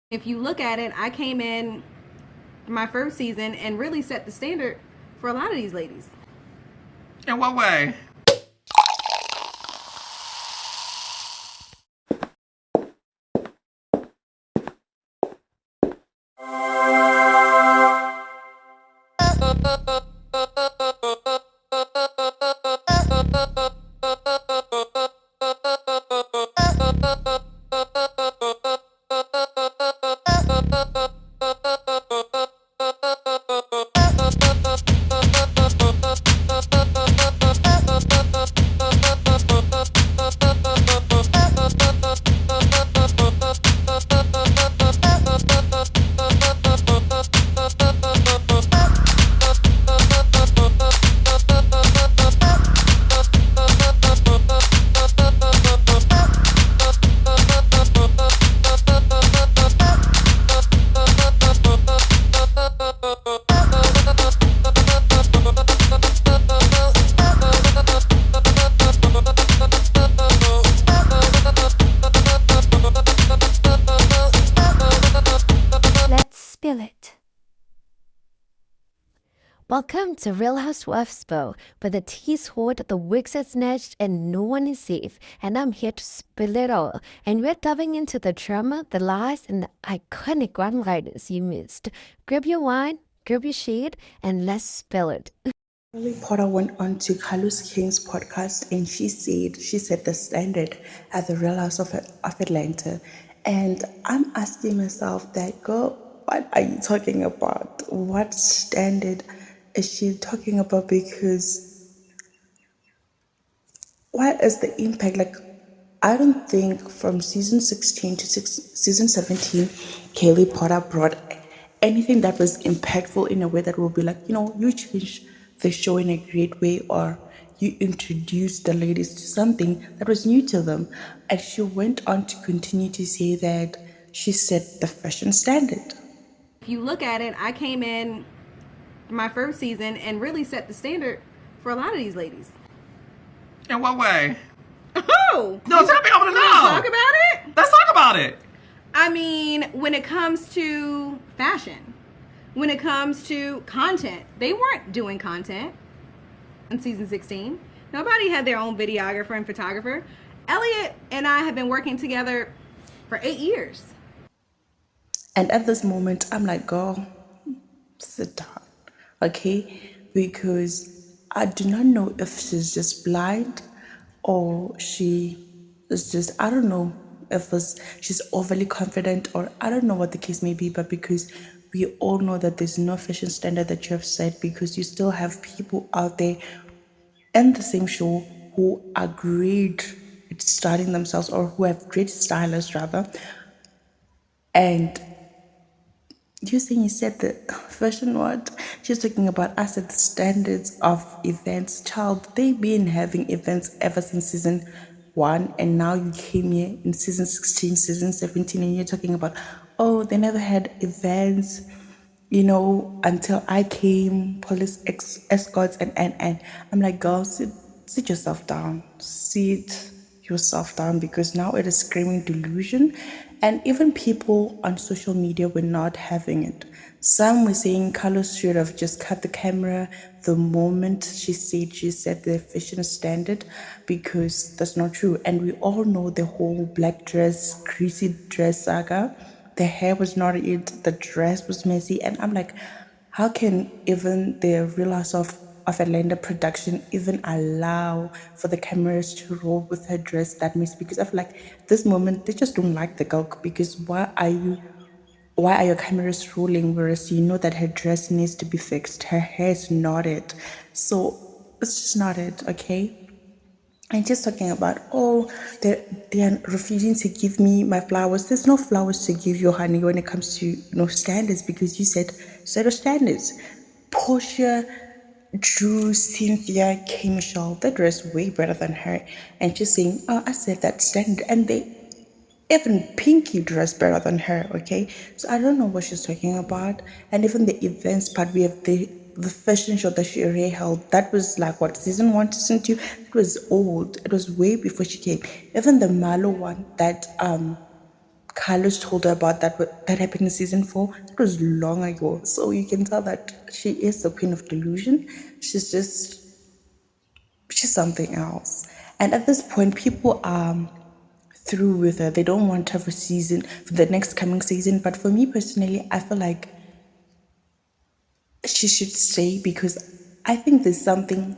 If you look at it, I came in my first season and really set the standard for a lot of these ladies. In what way? Let's spill it. Welcome to Real Housewives Bow, where the tea's hot, the wigs are snatched, and no one is safe. And I'm here to spill it all. And we're diving into the drama, the lies, and the iconic one-liners you missed. Grab your wine, grab your shade, and let's spill it. Kelli Potter went on to Carlos King's podcast and she set the standard at the Real House of Atlanta. And I'm asking myself that, girl, what are you talking about? What standard is she talking about? Because what is the impact? Like, I don't think from season 16 to season 17, Kelli Potter brought anything that was impactful in a way that will be like, you changed the show in a great way, or you introduced the ladies to something that was new to them. And she went on to continue to say that she set the fashion standard. If you look at it, I came in my first season and really set the standard for a lot of these ladies. In what way? Oh! No, tell me, I want to know. Talk about it? Let's talk about it. I mean, when it comes to fashion, when it comes to content, they weren't doing content in season 16. Nobody had their own videographer and photographer. Elliot and I have been working together for 8 years. And at this moment, I'm like, girl, sit down, okay? Because I do not know if she's just blind or she is just, I don't know if she's overly confident, or I don't know what the case may be, but because we all know that there's no fashion standard that you have set, because you still have people out there in the same show who are great at styling themselves, or who have great stylists rather. And you saying you said the fashion what? She's talking about us at the standards of events. Child, they've been having events ever since season 1, and now you came here in season 16, season 17, and you're talking about, oh, they never had events, until I came, police escorts, and I'm like, girl, sit yourself down. Sit yourself down, because now it is screaming delusion. And even people on social media were not having it. Some were saying Carlos should have just cut the camera the moment she said she set the fashion standard, because that's not true. And we all know the whole black dress, greasy dress saga. The hair was not it, the dress was messy. And I'm like, how can even the Real House of Atlanta production even allow for the cameras to roll with her dress that messy? Because I feel like this moment they just don't like the girl, because why are your cameras rolling, whereas you know that her dress needs to be fixed, her hair is not it. So it's just not it, okay? And just talking about, oh, they are refusing to give me my flowers. There's no flowers to give you, honey, when it comes to standards, because you said set of standards. Portia, Drew, Cynthia, K Michelle, they dress way better than her. And she's saying, oh, I said that standard, and they even Pinky dressed better than her, okay? So I don't know what she's talking about. And even the events part, we have the fashion show that she already held. That was like what, season 1, season 2? It was old. It was way before she came. Even the Malo one that Carlos told her about that happened in season 4. It was long ago, so you can tell that she is the queen of delusion. She's something else. And at this point, people are through with her. They don't want her for the next coming season. But for me personally, I feel like she should stay because I think there's something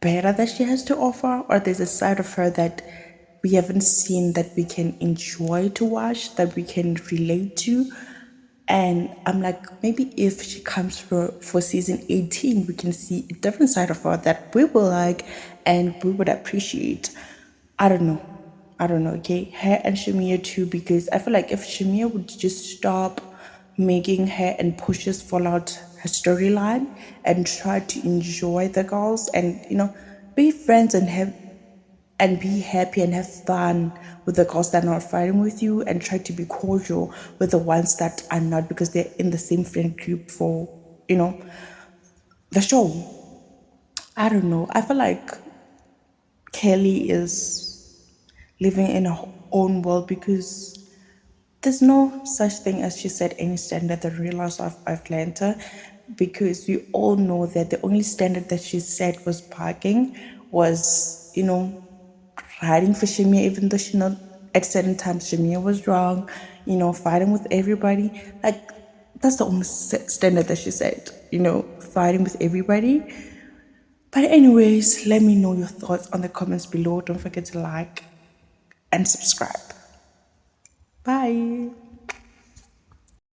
better that she has to offer, or there's a side of her that we haven't seen that we can enjoy to watch, that we can relate to. And I'm like, maybe if she comes for season 18, we can see a different side of her that we will like and we would appreciate. I don't know. Okay? Her and Shamia too, because I feel like if Shamia would just stop making her and Push's fallout her storyline and try to enjoy the girls and, be friends and be happy and have fun with the girls that are not fighting with you, and try to be cordial with the ones that are not, because they're in the same friend group for, the show. I don't know. I feel like Kelly is living in her own world because there's no such thing as, she said, any standard that Real Housewives of Atlanta, because we all know that the only standard that she said was parking, was, riding for Shamia, even though she know at certain times Shamia was wrong, fighting with everybody. Like, that's the only standard that she said, fighting with everybody. But anyways, let me know your thoughts on the comments below. Don't forget to like and subscribe. Bye.